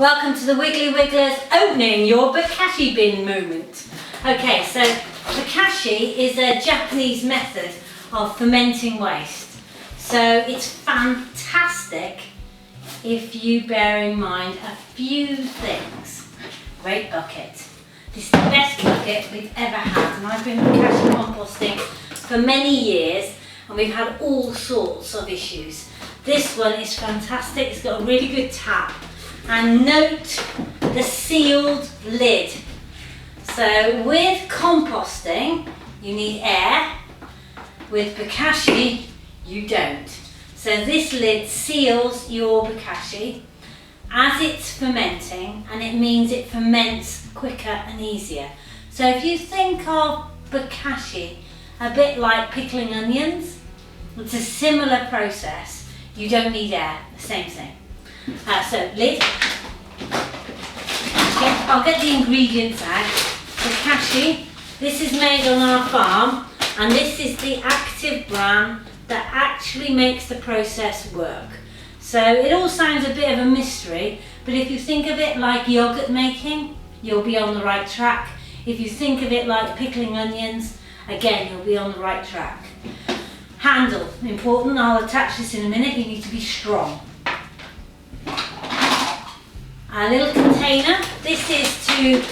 Welcome to the Wiggly Wigglers opening your Bokashi bin moment. Okay, so Bokashi is a Japanese method of fermenting waste. So it's fantastic if you bear in mind a few things. Great bucket. This is the best bucket we've ever had, and I've been Bokashi composting for many years and we've had all sorts of issues. This one is fantastic, it's got a really good tap. And note the sealed lid. So with composting you need air, with Bokashi you don't. So this lid seals your Bokashi as it's fermenting, and it means it ferments quicker and easier. So if you think of Bokashi a bit like pickling onions, it's a similar process. You don't need air, the same thing. So lid. Okay, I'll get the ingredients out. Bokashi, this is made on our farm, and this is the active bran that actually makes the process work. So it all sounds a bit of a mystery, but if you think of it like yogurt making, you'll be on the right track. If you think of it like pickling onions, again, you'll be on the right track. Handle, important. I'll attach this in a minute. You need to be strong. A little container. This is to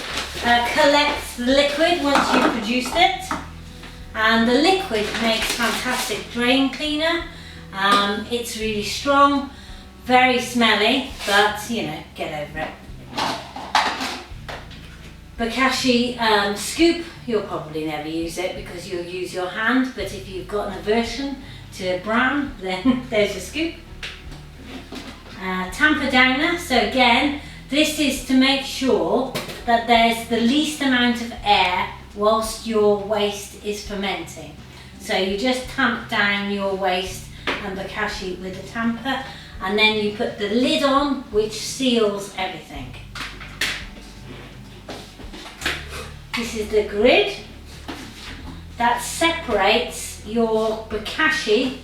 collect the liquid once you've produced it. And the liquid makes fantastic drain cleaner. It's really strong, very smelly, but you know, get over it. Bokashi scoop, you'll probably never use it because you'll use your hand, but if you've got an aversion to bran, then there's your scoop. Tamper downer, so again, this is to make sure that there's the least amount of air whilst your waste is fermenting. So you just tamp down your waste and Bokashi with a tamper, and then you put the lid on, which seals everything. This is the grid that separates your Bokashi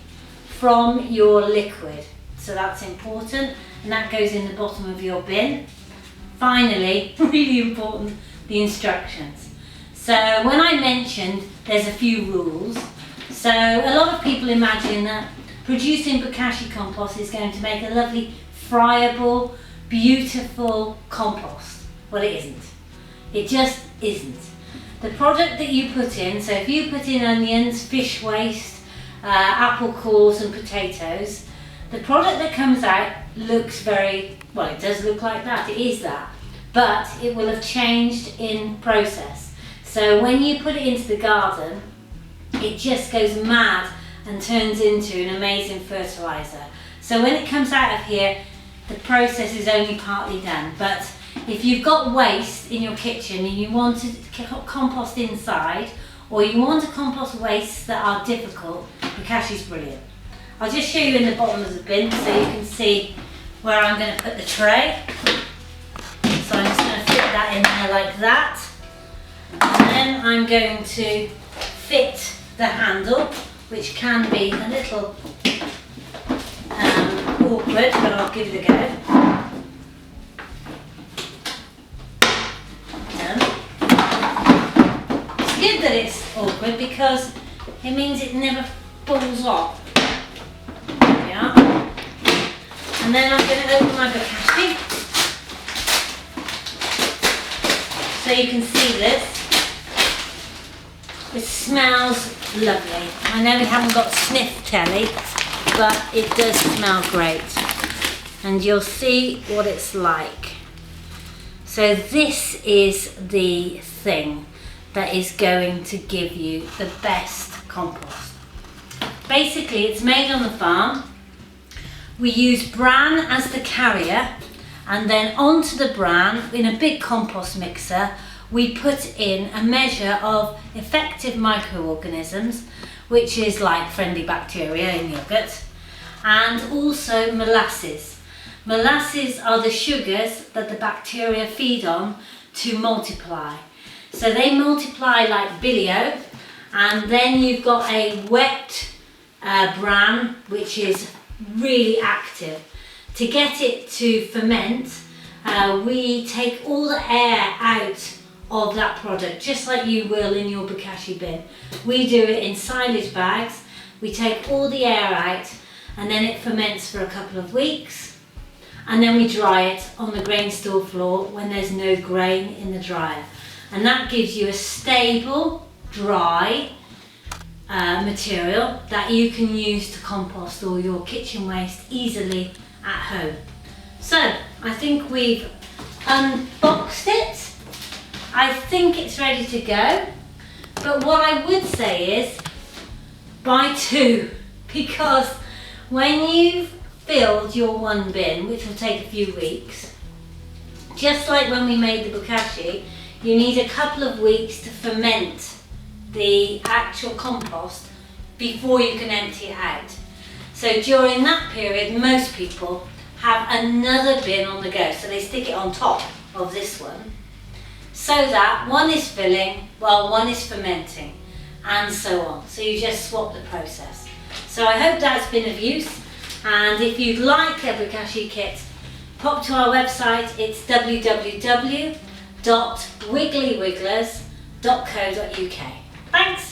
from your liquid. So that's important, and that goes in the bottom of your bin. Finally, really important, the instructions. So when I mentioned there's a few rules, so a lot of people imagine that producing Bokashi compost is going to make a lovely, friable, beautiful compost. Well, it isn't. It just isn't. The product that you put in, so if you put in onions, fish waste, apple cores and potatoes, the product that comes out looks very, well, it does look like that, it is that, but it will have changed in process. So when you put it into the garden, it just goes mad and turns into an amazing fertilizer. So when it comes out of here, the process is only partly done. But if you've got waste in your kitchen and you want to compost inside, or you want to compost wastes that are difficult, Bokashi's brilliant. I'll just show you in the bottom of the bin so you can see where I'm going to put the tray. So I'm just going to fit that in there like that. And then I'm going to fit the handle, which can be a little awkward, but I'll give it a go. It's good that it's awkward because it means it never falls off. There we are. And then I'm going to open my Bokashi so you can see this. It smells lovely. I know we haven't got sniff telly, but it does smell great. And you'll see what it's like. So this is the thing that is going to give you the best compost. Basically, it's made on the farm. We use bran as the carrier, and then onto the bran, in a big compost mixer, we put in a measure of effective microorganisms, which is like friendly bacteria in yogurt, and also molasses. Molasses are the sugars that the bacteria feed on to multiply. So they multiply like bilio, and then you've got a wet bran, which is really active. To get it to ferment, we take all the air out of that product, just like you will in your Bokashi bin. We do it in silage bags. We take all the air out, and then it ferments for a couple of weeks, and then we dry it on the grain store floor when there's no grain in the dryer. And that gives you a stable, dry material that you can use to compost all your kitchen waste easily at home. So I think we've unboxed it. I think it's ready to go, but what I would say is buy two, because when you've filled your one bin, which will take a few weeks, just like when we made the Bokashi, you need a couple of weeks to ferment the actual compost before you can empty it out. So during that period, most people have another bin on the go, so they stick it on top of this one, so that one is filling while one is fermenting, and so on. So you just swap the process. So I hope that's been of use, and if you'd like a Bokashi kit, pop to our website. It's www.wigglywigglers.co.uk. Thanks!